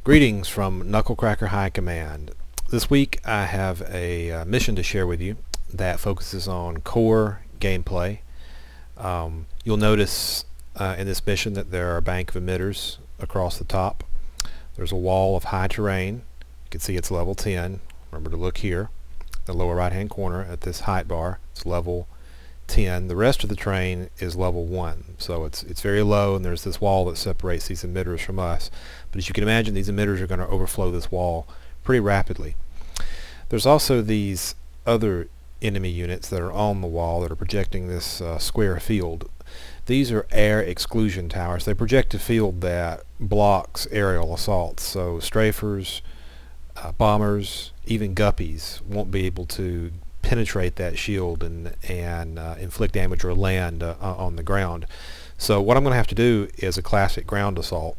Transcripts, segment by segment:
Greetings from Knucklecracker High Command. This week I have a mission to share with you that focuses on core gameplay. You'll notice in this mission that there are a bank of emitters across the top. There's a wall of high terrain. You can see it's level 10. Remember to look here, the lower right hand corner at this height bar. It's level 10. The rest of the terrain is level 1, so it's very low, and there's this wall that separates these emitters from us. But as you can imagine, these emitters are going to overflow this wall pretty rapidly. There's also these other enemy units that are on the wall that are projecting this square field. These are air exclusion towers. They project a field that blocks aerial assaults, so strafers, bombers, even guppies won't be able to penetrate that shield and inflict damage or land on the ground. So what I'm going to have to do is a classic ground assault.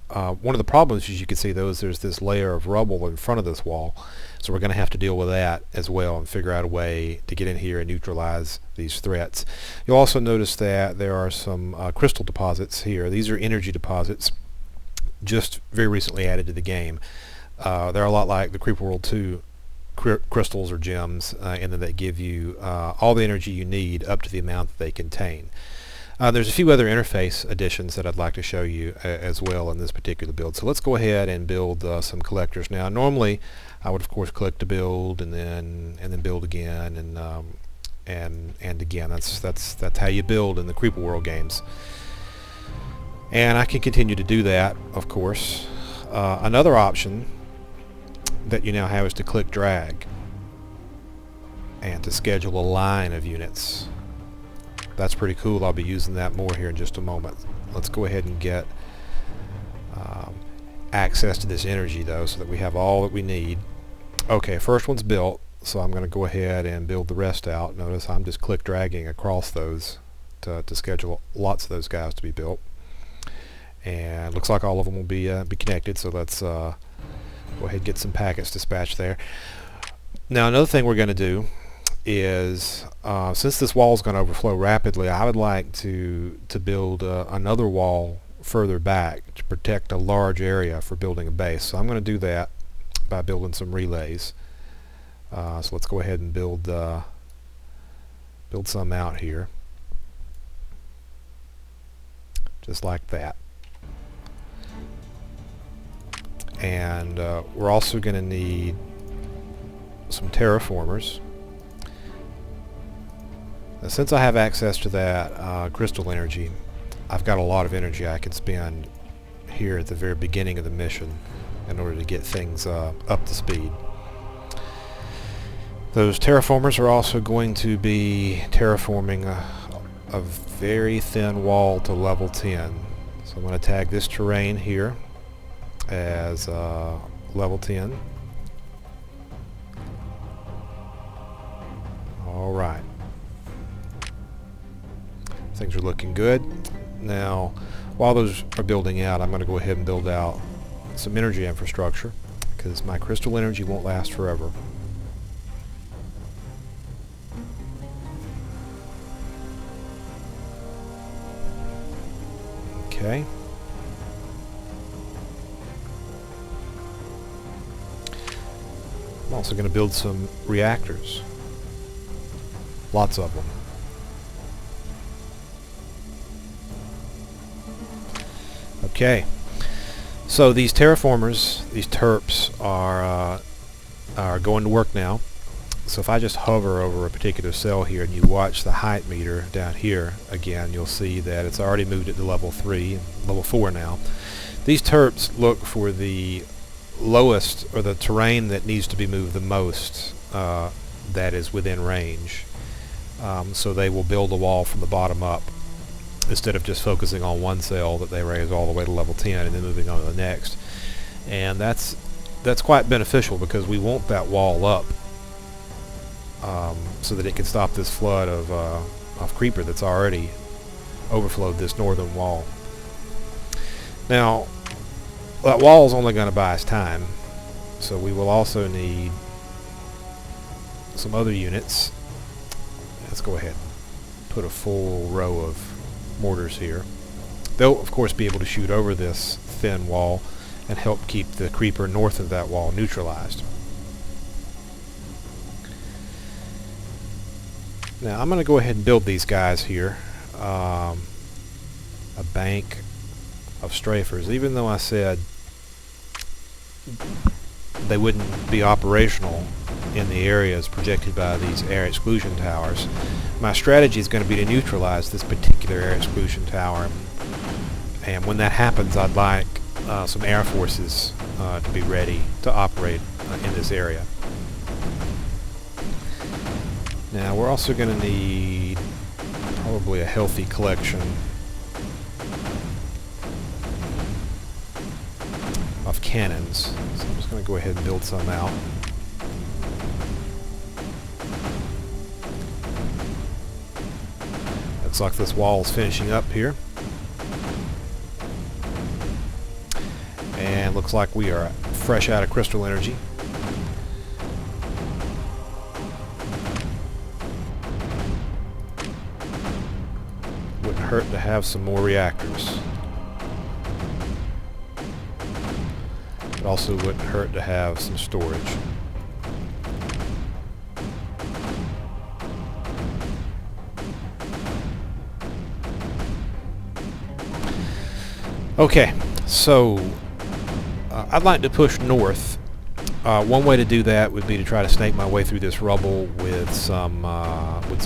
One of the problems, as you can see, though, is there's this layer of rubble in front of this wall, so we're going to have to deal with that as well and figure out a way to get in here and neutralize these threats. You'll also notice that there are some crystal deposits here. These are energy deposits just very recently added to the game. They're a lot like the Creeper World 2 crystals or gems, and then they give you all the energy you need up to the amount that they contain. There's a few other interface additions that I'd like to show you as well in this particular build. So let's go ahead and build some collectors. Now normally I would of course click to build and then build again and again. That's how you build in the Creeper World games. And I can continue to do that, of course. Another option that you now have is to click drag and to schedule a line of units. That's pretty cool. I'll be using that more here in just a moment. Let's go ahead and get access to this energy though, so that we have all that we need. Okay, first one's built, so I'm going to go ahead and build the rest out. Notice I'm just click dragging across those to schedule lots of those guys to be built, and looks like all of them will be connected. So let's go ahead and get some packets dispatched there. Now another thing we're going to do is, since this wall is going to overflow rapidly, I would like to build another wall further back to protect a large area for building a base. So I'm going to do that by building some relays. So let's go ahead and build some out here, just like that. And we're also going to need some terraformers. Now, since I have access to that crystal energy, I've got a lot of energy I can spend here at the very beginning of the mission in order to get things up to speed. Those terraformers are also going to be terraforming a very thin wall to level 10. So I'm going to tag this terrain here as level 10. Alright. Things are looking good. Now, while those are building out, I'm going to go ahead and build out some energy infrastructure, because my crystal energy won't last forever. Okay. I'm also going to build some reactors. Lots of them. Okay. So these terraformers, these terps, are going to work now. So if I just hover over a particular cell here and you watch the height meter down here again, you'll see that it's already moved it to level 3, level 4 now. These terps look for the lowest, or the terrain that needs to be moved the most, that is within range. So they will build a wall from the bottom up, instead of just focusing on one cell that they raise all the way to level 10 and then moving on to the next. And that's quite beneficial, because we want that wall up so that it can stop this flood of creeper that's already overflowed this northern wall. Now that wall is only going to buy us time, so we will also need some other units. Let's go ahead and put a full row of mortars here. They'll of course be able to shoot over this thin wall and help keep the creeper north of that wall neutralized. Now I'm going to go ahead and build these guys here. A bank of strafers. Even though I said they wouldn't be operational in the areas projected by these air exclusion towers, my strategy is going to be to neutralize this particular air exclusion tower. And when that happens, I'd like some air forces to be ready to operate in this area. Now we're also going to need probably a healthy collection of cannons. So I'm just going to go ahead and build some out. Looks like this wall is finishing up here. And looks like we are fresh out of crystal energy. Wouldn't hurt to have some more reactors. It also wouldn't hurt to have some storage. Okay, so I'd like to push north. One way to do that would be to try to snake my way through this rubble with some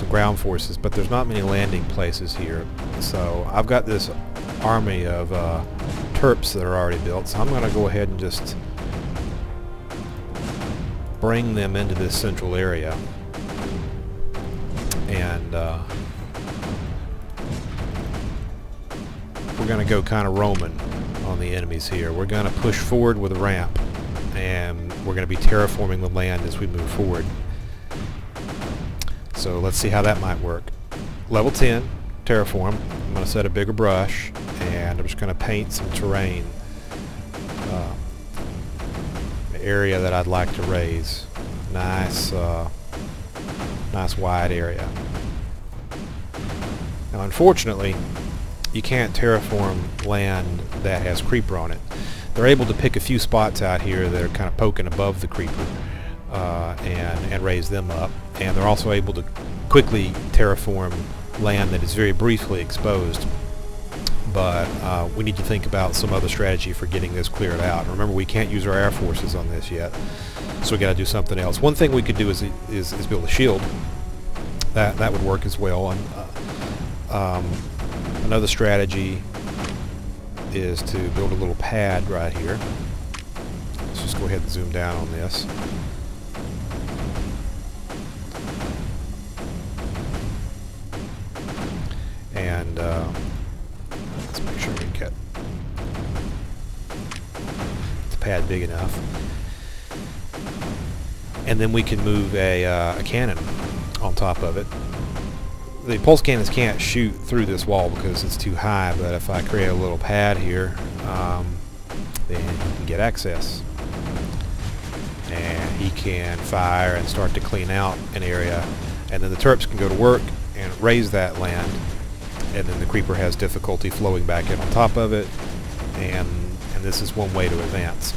ground forces, but there's not many landing places here. So I've got this army of Terps that are already built, so I'm going to go ahead and just bring them into this central area. And we're going to go kind of Roman on the enemies here. We're going to push forward with a ramp, and we're going to be terraforming the land as we move forward. So let's see how that might work. Level 10, terraform. I'm going to set a bigger brush, and I'm just going to paint some terrain. The area that I'd like to raise. Nice wide area. Now unfortunately, you can't terraform land that has creeper on it. They're able to pick a few spots out here that are kind of poking above the creeper and raise them up. And they're also able to quickly terraform land that is very briefly exposed. But we need to think about some other strategy for getting this cleared out. Remember, we can't use our air forces on this yet, so we got to do something else. One thing we could do is build a shield. That would work as well. Another strategy is to build a little pad right here. Let's just go ahead and zoom down on this. And let's make sure we get the pad big enough. And then we can move a cannon on top of it. The pulse cannons can't shoot through this wall because it's too high, but if I create a little pad here, then he can get access. And he can fire and start to clean out an area, and then the Terps can go to work and raise that land, and then the creeper has difficulty flowing back in on top of it, and this is one way to advance.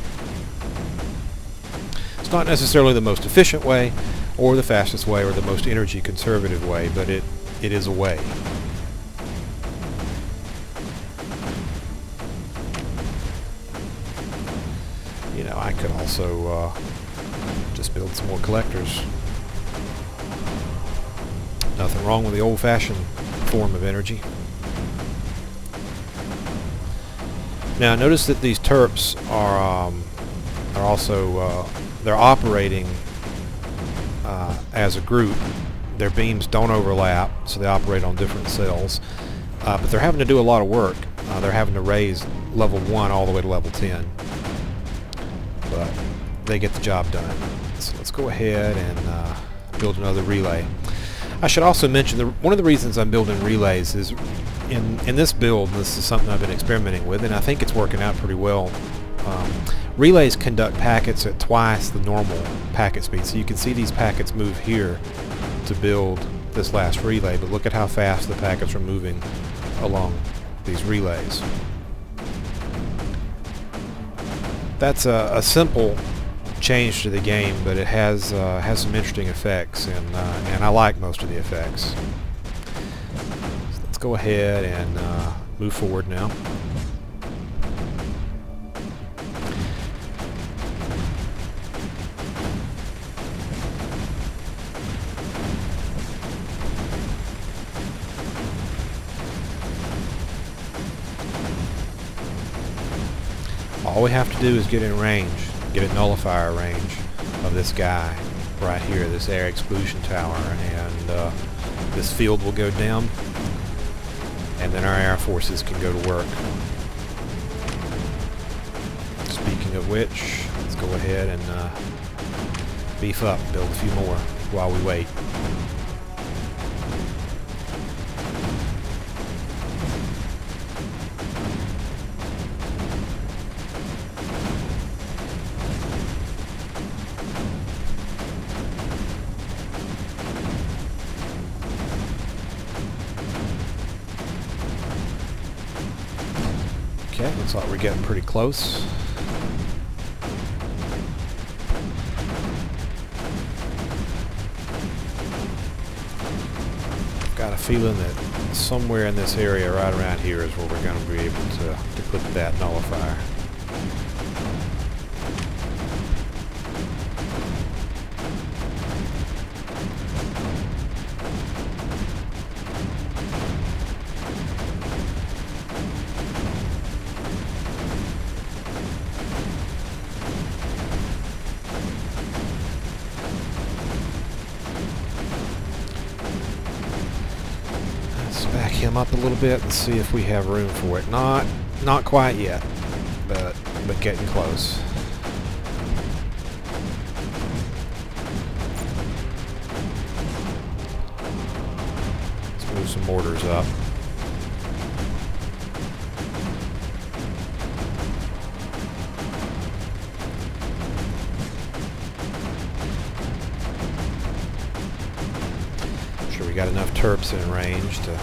It's not necessarily the most efficient way, or the fastest way, or the most energy conservative way, but it is a way. You know, I could also just build some more collectors. Nothing wrong with the old-fashioned form of energy. Now notice that these Terps are also they're operating as a group. Their beams don't overlap, so they operate on different cells. But they're having to do a lot of work. They're having to raise level 1 all the way to level 10. But they get the job done. So let's go ahead and build another relay. I should also mention that one of the reasons I'm building relays is in this build, this is something I've been experimenting with, and I think it's working out pretty well. Relays conduct packets at twice the normal packet speed. So you can see these packets move here to build this last relay, but look at how fast the packets are moving along these relays. That's a simple change to the game, but it has some interesting effects, and I like most of the effects. So let's go ahead and move forward now. All we have to do is get in range, get a nullifier range of this guy right here, this air exclusion tower, and this field will go down, and then our air forces can go to work. Speaking of which, let's go ahead and beef up, build a few more while we wait. Okay, looks like we're getting pretty close. I've got a feeling that somewhere in this area right around here is where we're going to be able to put that nullifier. Back him up a little bit and see if we have room for it. Not quite yet, but getting close. Let's move some mortars up. Sure we got enough terps in range to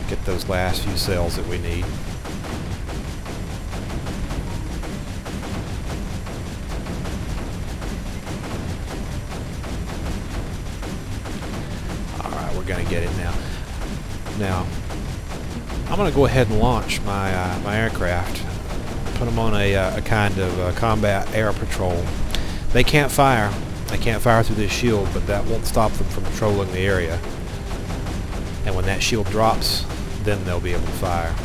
get those last few cells that we need. Alright, we're going to get it now. Now, I'm going to go ahead and launch my my aircraft. Put them on a kind of combat air patrol. They can't fire. They can't fire through this shield, but that won't stop them from patrolling the area. And when that shield drops, then they'll be able to fire.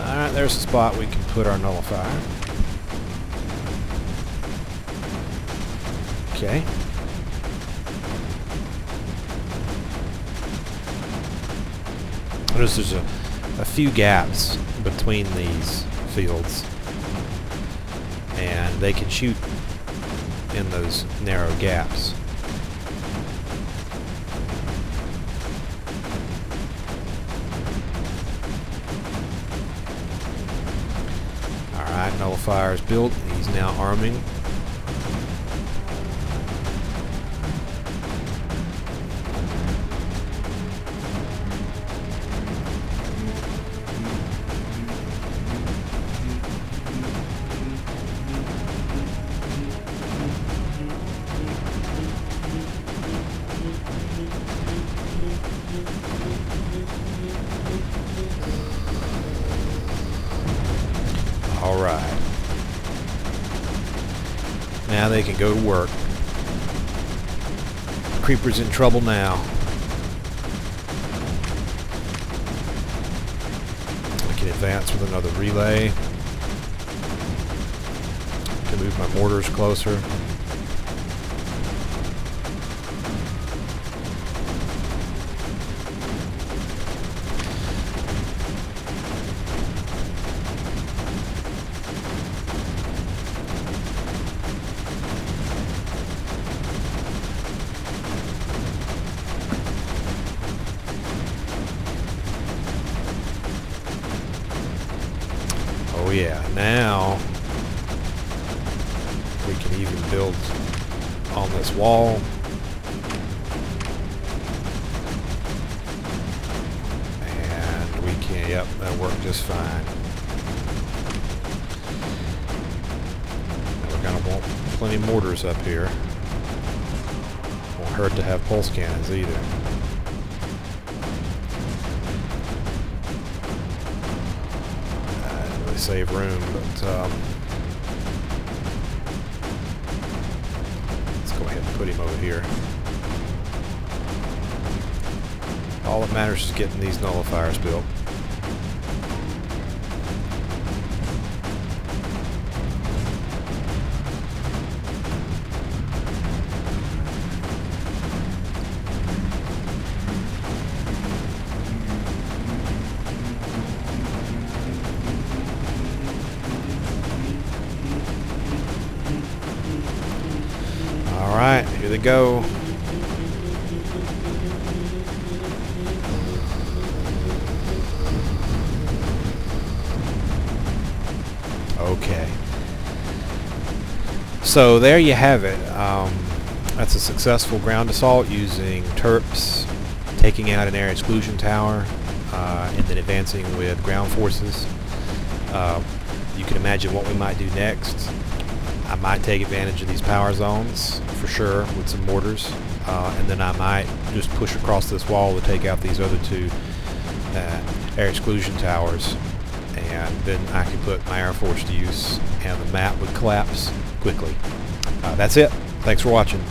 Alright, there's a spot we can put our nullifier. Okay. Notice there's a few gaps between these fields, and they can shoot in those narrow gaps. Alright, nullifier is built. He's now arming. Alright. Now they can go to work. Creeper's in trouble now. I can advance with another relay. Can move my mortars closer. Oh yeah, now we can even build on this wall. And we can, Yep, that'll work just fine. We're going to want plenty of mortars up here. Won't hurt to have pulse cannons either. Didn't really save room, but let's go ahead and put him over here. All that matters is getting these nullifiers built. Alright, here they go. Okay. So there you have it. That's a successful ground assault using Terps, taking out an air exclusion tower, and then advancing with ground forces. You can imagine what we might do next. I might take advantage of these power zones for sure with some mortars, and then I might just push across this wall to take out these other two air exclusion towers, and then I can put my air force to use and the map would collapse quickly. That's it. Thanks for watching.